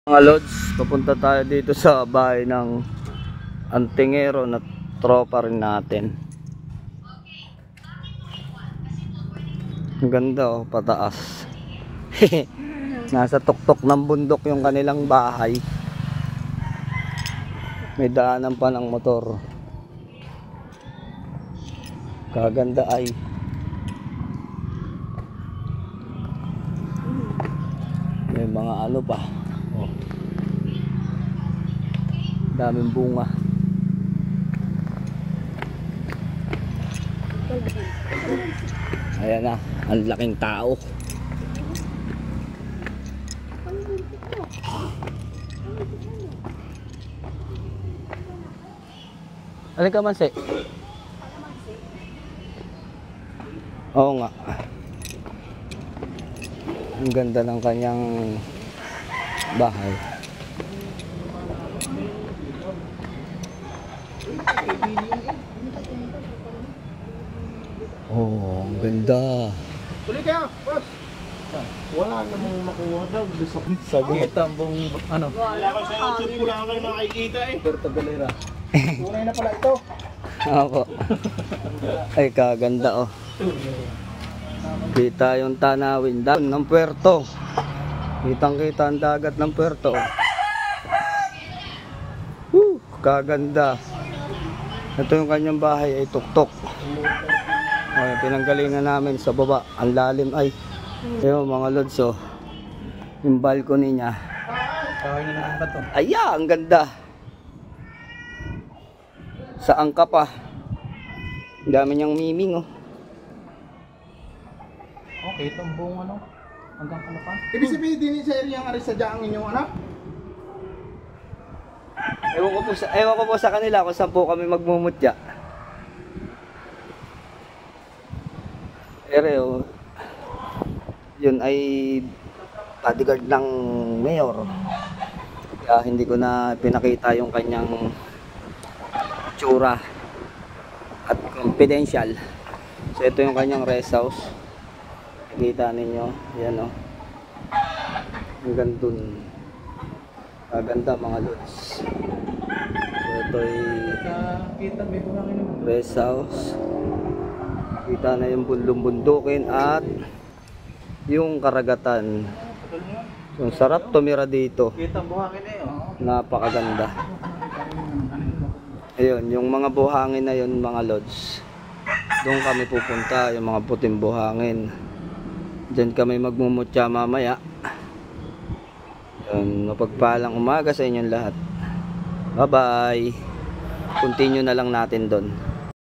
Mga lods, papunta tayo dito sa bahay ng antingero na tropa rin natin. Ang ganda oh, pataas. Nasa tuktok ng bundok yung kanilang bahay. May daanan pa ng motor. Kaganda ay. May mga ano pa. Oh. Daming bunga. Ayan na, ang laking tao. Alin ka man, Se? Oo nga. Ang ganda ng kanyang bahay. Oh, ang ganda. Tuloy kayo, boss. Wala namang makuha daw. Sagit. Tambong ano? Wala ka sa YouTube ko lang kayo makikita eh. Puerto Galera. Tunay na pala ito. Ako. Ay, kaganda oh. Kita yung tanawin down ng puerto. Kitang-kita ang dagat ng puerto. Kaganda. Ito yung kanyang bahay ay tuktok. Okay, pinanggalingan namin sa baba. Ang lalim ay. Ayun mga lods oh. Yung balcony niya. Kaway na naman ba ito? Aya, ang ganda. Saan ka pa? Ang dami niyang miming oh. Okay, itong buong ano? Hanggang ano pa? Ibig sabihin din sa area ng Arisadya ang inyong ano? Ewan ko po sa kanila kung saan po kami magmumutya. Pero yun ay bodyguard ng mayor. Kaya hindi ko na pinakita yung kanyang tsura at confidential. So ito yung kanyang rest house. Nakita ninyo, yan o. Hanggang dun. Kaganda mga lods. So ito ay rest house. Kita na yung bundong-bundukin at yung karagatan. Yung sarap tumira dito. Napakaganda. Ayun, yung mga buhangin na yun mga lods. Doon kami pupunta, yung mga puting buhangin. Diyan kami magmumutya mamaya. Yun, mapagpalang umaga sa inyong lahat. Bye bye. Continue na lang natin doon.